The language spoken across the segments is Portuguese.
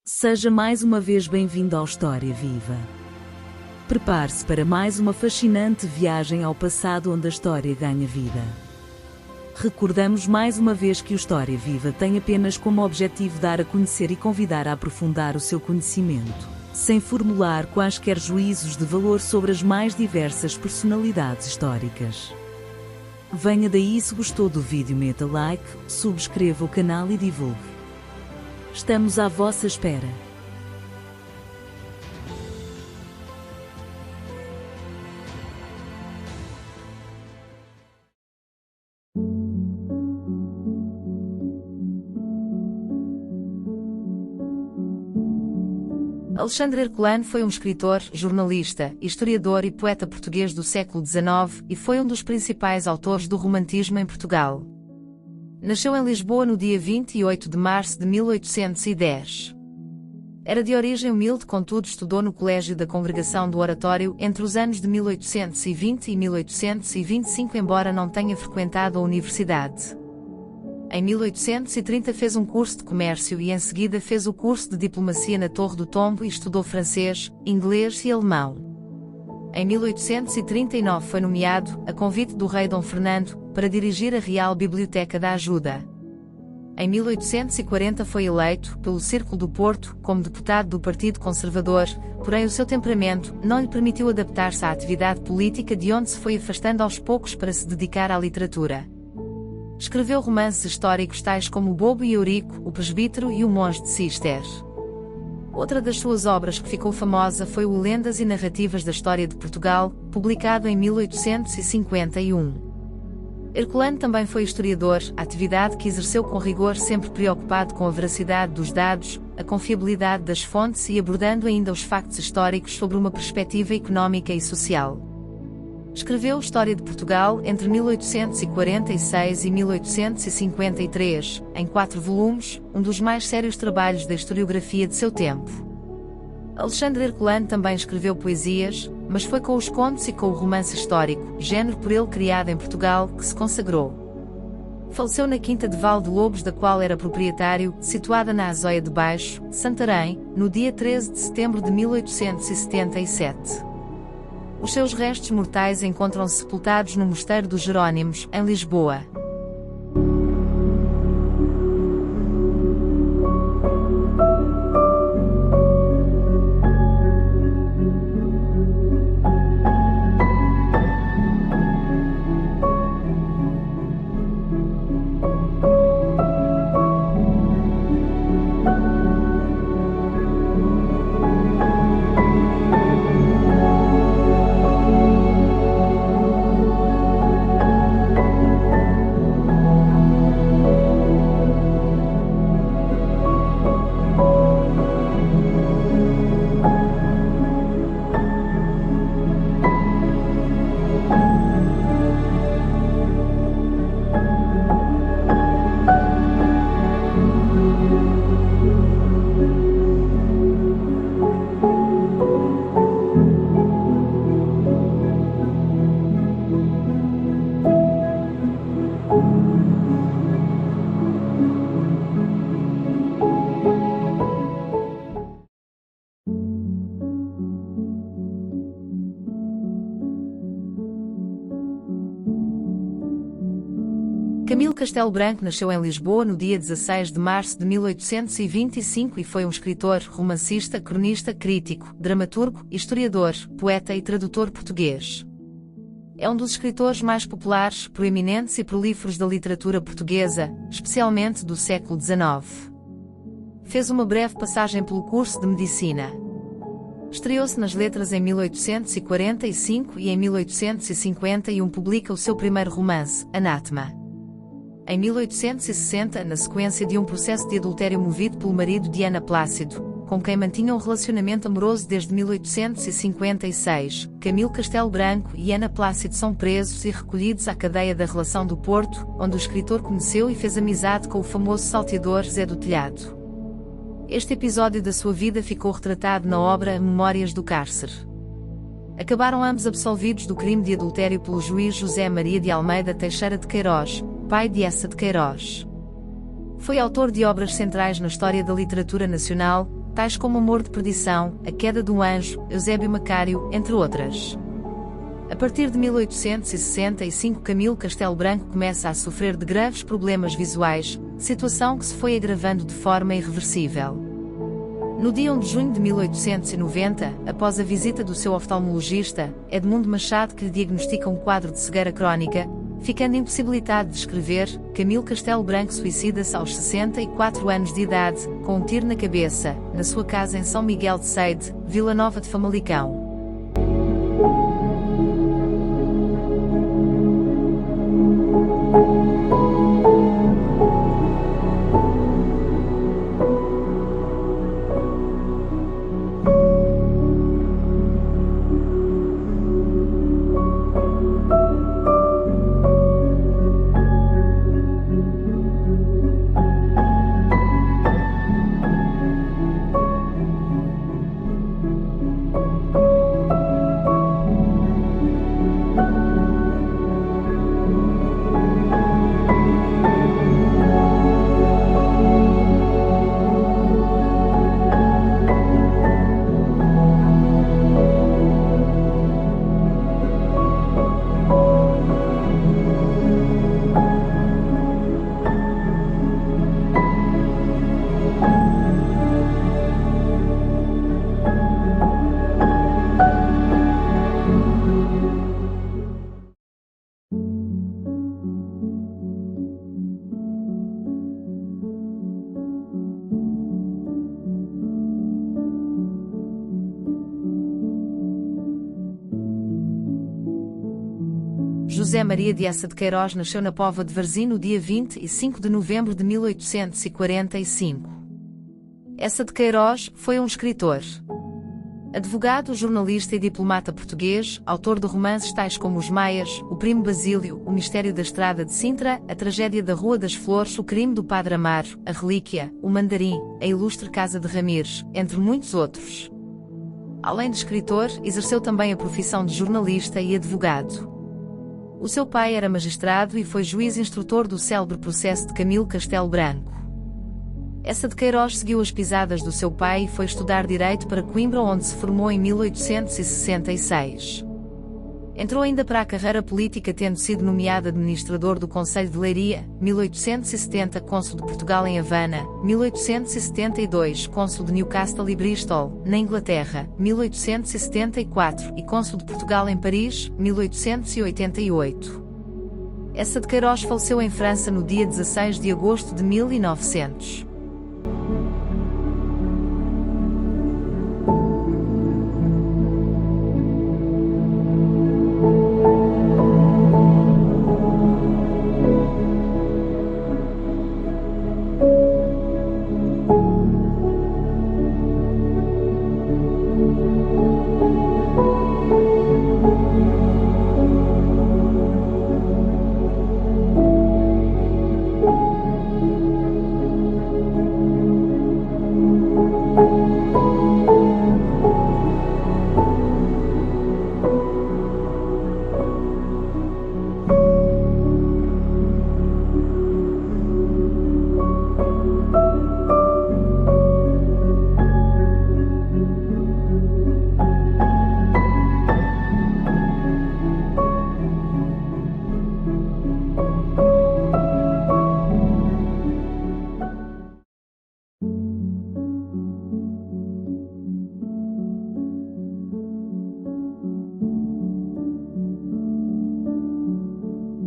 Seja mais uma vez bem-vindo ao História Viva. Prepare-se para mais uma fascinante viagem ao passado onde a história ganha vida. Recordamos mais uma vez que o História Viva tem apenas como objetivo dar a conhecer e convidar a aprofundar o seu conhecimento, sem formular quaisquer juízos de valor sobre as mais diversas personalidades históricas. Venha daí, se gostou do vídeo, meta like, subscreva o canal e divulgue. Estamos à vossa espera. Alexandre Herculano foi um escritor, jornalista, historiador e poeta português do século XIX e foi um dos principais autores do romantismo em Portugal. Nasceu em Lisboa no dia 28 de março de 1810. Era de origem humilde, contudo estudou no Colégio da Congregação do Oratório entre os anos de 1820 e 1825, embora não tenha frequentado a universidade. Em 1830 fez um curso de comércio e em seguida fez o curso de diplomacia na Torre do Tombo e estudou francês, inglês e alemão. Em 1839 foi nomeado, a convite do rei Dom Fernando, para dirigir a Real Biblioteca da Ajuda. Em 1840 foi eleito, pelo Círculo do Porto, como deputado do Partido Conservador, porém o seu temperamento não lhe permitiu adaptar-se à atividade política, de onde se foi afastando aos poucos para se dedicar à literatura. Escreveu romances históricos tais como O Bobo e Eurico, O Presbítero e O Monge de Cister. Outra das suas obras que ficou famosa foi o Lendas e Narrativas da História de Portugal, publicado em 1851. Herculano também foi historiador, atividade que exerceu com rigor, sempre preocupado com a veracidade dos dados, a confiabilidade das fontes e abordando ainda os factos históricos sobre uma perspectiva económica e social. Escreveu História de Portugal entre 1846 e 1853, em 4 volumes, um dos mais sérios trabalhos da historiografia de seu tempo. Alexandre Herculano também escreveu poesias, mas foi com os contos e com o romance histórico, género por ele criado em Portugal, que se consagrou. Faleceu na Quinta de Val de Lobos, da qual era proprietário, situada na Azóia de Baixo, Santarém, no dia 13 de setembro de 1877. Os seus restos mortais encontram-se sepultados no Mosteiro dos Jerónimos, em Lisboa. Camilo Castelo Branco nasceu em Lisboa no dia 16 de março de 1825 e foi um escritor, romancista, cronista, crítico, dramaturgo, historiador, poeta e tradutor português. É um dos escritores mais populares, proeminentes e prolíferos da literatura portuguesa, especialmente do século XIX. Fez uma breve passagem pelo curso de Medicina. Estreou-se nas letras em 1845 e em 1851 publica o seu primeiro romance, Anátema. Em 1860, na sequência de um processo de adultério movido pelo marido de Ana Plácido, com quem mantinha um relacionamento amoroso desde 1856, Camilo Castelo Branco e Ana Plácido são presos e recolhidos à cadeia da Relação do Porto, onde o escritor conheceu e fez amizade com o famoso salteador Zé do Telhado. Este episódio da sua vida ficou retratado na obra Memórias do Cárcere. Acabaram ambos absolvidos do crime de adultério pelo juiz José Maria de Almeida Teixeira de Queiroz, pai de Essa de Queiroz. Foi autor de obras centrais na história da literatura nacional, tais como Amor de Perdição, A Queda do Anjo, Eusébio Macário, entre outras. A partir de 1865, Camilo Castelo Branco começa a sofrer de graves problemas visuais, situação que se foi agravando de forma irreversível. No dia 1 de junho de 1890, após a visita do seu oftalmologista, Edmundo Machado, que lhe diagnostica um quadro de cegueira crónica, ficando impossibilitado de escrever, Camilo Castelo Branco suicida-se aos 64 anos de idade, com um tiro na cabeça, na sua casa em São Miguel de Ceide, Vila Nova de Famalicão. José Maria de Essa de Queiroz nasceu na Póvoa de Varzim no dia 25 de novembro de 1845. Essa de Queiroz foi um escritor, advogado, jornalista e diplomata português, autor de romances tais como Os Maias, O Primo Basílio, O Mistério da Estrada de Sintra, A Tragédia da Rua das Flores, O Crime do Padre Amaro, A Relíquia, O Mandarim, A Ilustre Casa de Ramires, entre muitos outros. Além de escritor, exerceu também a profissão de jornalista e advogado. O seu pai era magistrado e foi juiz instrutor do célebre processo de Camilo Castelo Branco. Essa de Queiroz seguiu as pisadas do seu pai e foi estudar Direito para Coimbra, onde se formou em 1866. Entrou ainda para a carreira política, tendo sido nomeado administrador do Conselho de Leiria, 1870 cônsul de Portugal em Havana, 1872 cônsul de Newcastle e Bristol, na Inglaterra, 1874 e cônsul de Portugal em Paris, 1888. Essa de Queiroz faleceu em França no dia 16 de agosto de 1900.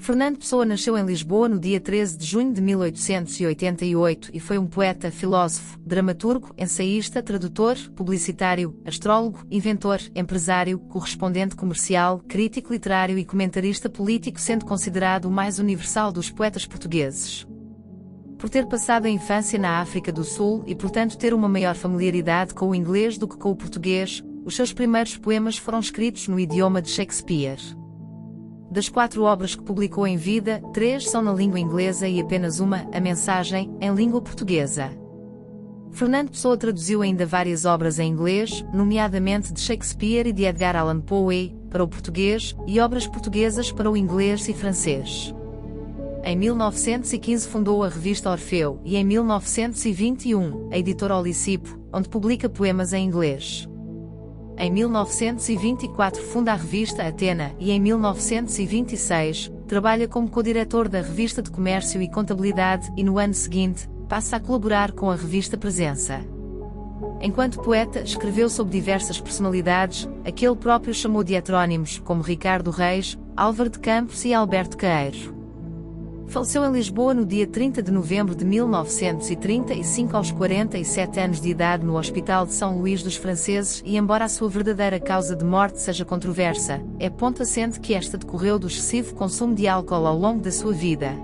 Fernando Pessoa nasceu em Lisboa no dia 13 de junho de 1888 e foi um poeta, filósofo, dramaturgo, ensaísta, tradutor, publicitário, astrólogo, inventor, empresário, correspondente comercial, crítico literário e comentarista político, sendo considerado o mais universal dos poetas portugueses. Por ter passado a infância na África do Sul e, portanto, ter uma maior familiaridade com o inglês do que com o português, os seus primeiros poemas foram escritos no idioma de Shakespeare. Das 4 obras que publicou em vida, 3 são na língua inglesa e apenas uma, A Mensagem, em língua portuguesa. Fernando Pessoa traduziu ainda várias obras em inglês, nomeadamente de Shakespeare e de Edgar Allan Poe, para o português, e obras portuguesas para o inglês e francês. Em 1915 fundou a revista Orfeu e em 1921, a editora Olisipo, onde publica poemas em inglês. Em 1924 funda a revista Atena e em 1926, trabalha como co-diretor da revista de Comércio e Contabilidade e no ano seguinte, passa a colaborar com a revista Presença. Enquanto poeta, escreveu sobre diversas personalidades, a que ele próprio chamou de heterónimos, como Ricardo Reis, Álvaro de Campos e Alberto Caeiro. Faleceu em Lisboa no dia 30 de novembro de 1935 aos 47 anos de idade no Hospital de São Luís dos Franceses e embora a sua verdadeira causa de morte seja controversa, é ponto assente que esta decorreu do excessivo consumo de álcool ao longo da sua vida.